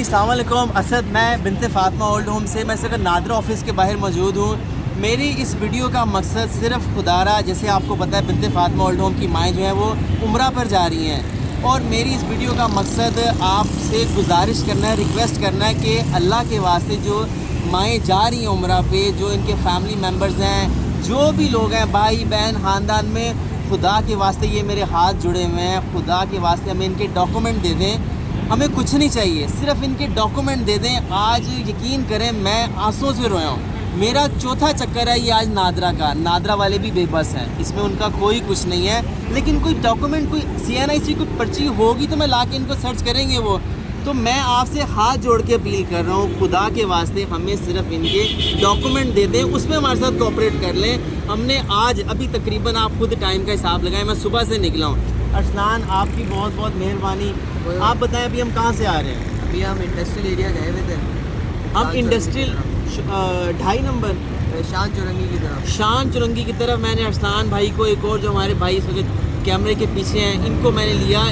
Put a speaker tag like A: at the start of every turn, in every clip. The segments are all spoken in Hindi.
A: अस्सलाम वालेकुम असद, मैं बिनते फ़ातिमा ओल्ड होम से मैं इस वक्त नादरा ऑफिस के बाहर मौजूद हूँ। मेरी इस वीडियो का मकसद सिर्फ खुदारा, जैसे आपको पता है बिनते फ़ातिमा ओल्ड होम की माएँ जो हैं वो उम्रा पर जा रही हैं, और मेरी इस वीडियो का मकसद आपसे गुजारिश करना है, रिक्वेस्ट करना है कि अल्लाह के वास्ते जो माएँ जा रही हैं उम्रा पे, जो इनके फैमिली मेम्बर्स हैं, जो भी लोग हैं, भाई बहन ख़ानदान में, खुदा के वास्ते ये मेरे हाथ जुड़े हुए हैं, खुदा के वास्ते हमें इनके डॉक्यूमेंट दे दें। हमें कुछ नहीं चाहिए, सिर्फ इनके डॉक्यूमेंट दे दें। आज यकीन करें मैं आंसुओं से रोया हूँ। मेरा चौथा चक्कर है ये आज नादरा का। नादरा वाले भी बेबस हैं, इसमें उनका कोई कुछ नहीं है, लेकिन कोई डॉक्यूमेंट, कोई CNIC कोई पर्ची होगी तो मैं ला के इनको सर्च करेंगे वो। तो मैं आपसे हाथ जोड़ के अपील कर रहा हूँ, खुदा के वास्ते हमें सिर्फ इनके डॉक्यूमेंट दे दें, उसमें हमारे साथ कोऑपरेट कर लें। हमने आज अभी तकरीबन, आप खुद टाइम का हिसाब लगाएं, मैं सुबह से निकला हूँ। अरसलान आपकी बहुत बहुत मेहरबानी। आप बताएं अभी हम कहाँ से आ रहे हैं?
B: अभी हम इंडस्ट्रियल एरिया गए हुए थे।
A: हम इंडस्ट्रियल 2.5 नंबर
B: शान चुरंगी की तरफ।
A: शान चुरंगी की तरफ। मैंने अरसलान भाई को, एक और जो हमारे भाई इस वक्त कैमरे के पीछे हैं, इनको मैंने लिया।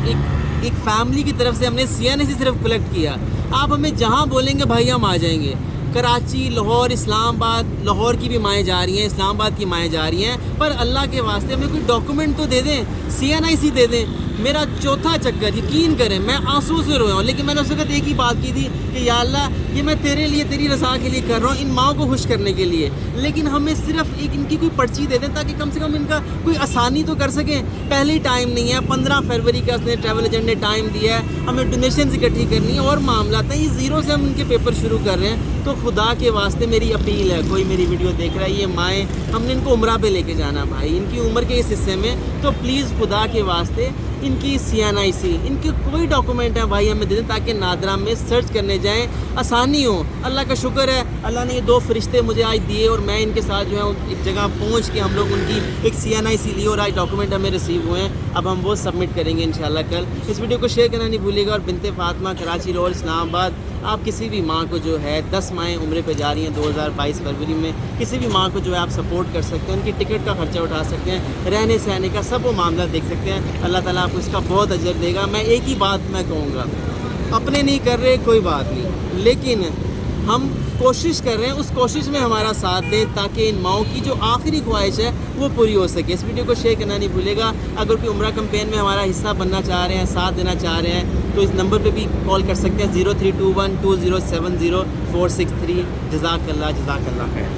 A: एक फैमिली की तरफ से हमने CNIC सिर्फ कलेक्ट किया। आप हमें जहाँ बोलेंगे भाई हम आ जाएंगे। कराची, लाहौर, इस्लामाबाद, लाहौर की भी माएँ जा रही हैं, इस्लामाबाद की माएँ जा रही हैं, पर अल्लाह के वास्ते हमें कोई डॉक्यूमेंट तो दे दें, CNIC दे दें। मेरा चौथा चक्कर, यकीन करें मैं आंसू से रोया हूँ, लेकिन मैंने उस वक्त एक ही बात की थी कि या अल्लाह ये मैं तेरे लिए, तेरी रज़ा के लिए कर रहा हूँ, इन माओ को खुश करने के लिए, लेकिन हमें सिर्फ एक इनकी कोई पर्ची दे दें ताकि कम से कम इनका कोई आसानी तो कर सकें। पहले ही टाइम नहीं है, 15 फरवरी का उसने ट्रैवल एजेंट ने टाइम दिया है, हमें डोनेशन इकट्ठी करनी है और मामला था ये ज़ीरो से हम इनके पेपर शुरू कर रहे हैं। तो खुदा के वास्ते मेरी अपील है, कोई मेरी वीडियो देख रहा है, ये माएँ, हमने इनको उम्रा पे लेके जाना भाई, इनकी उम्र के इस हिस्से में, तो प्लीज़ खुदा के वास्ते इनकी CNIC, इनके कोई डॉक्यूमेंट है भाई हमें दे दें ताकि नादरा में सर्च करने जाएं, आसानी हो। अल्लाह का शुक्र है, अल्लाह ने ये 2 फरिश्ते मुझे आज दिए और मैं इनके साथ जो है एक जगह पहुंच के हम लोग उनकी एक CNIC ली और आज डॉक्यूमेंट हमें रिसीव हुए हैं। अब हम वो सबमिट करेंगे इंशाल्लाह कल। इस वीडियो को शेयर करना नहीं भूलिएगा। और बिनते फ़ातिमा, कराची, लाहौर, इस्लामाबाद, आप किसी भी माँ को जो है 10 माएँ उम्रे पे जा रही हैं 2022 फरवरी में, किसी भी माँ को जो है आप सपोर्ट कर सकते हैं, उनकी टिकट का खर्चा उठा सकते हैं, रहने सहने का सब वो मामला देख सकते हैं। अल्लाह ताला आपको इसका बहुत अजर देगा। मैं एक ही बात मैं कहूँगा, अपने नहीं कर रहे कोई बात नहीं, लेकिन हम कोशिश कर रहे हैं, उस कोशिश में हमारा साथ दें ताकि इन माओं की जो आखिरी ख्वाहिश है वो पूरी हो सके। इस वीडियो को शेयर करना नहीं भूलेगा। अगर कोई उम्रा कैंपेन में हमारा हिस्सा बनना चाह रहे हैं, साथ देना चाह रहे हैं, तो इस नंबर पे भी कॉल कर सकते हैं 0321 2070 463। जज़ाकल्लाह, जज़ाकल्लाह खैर।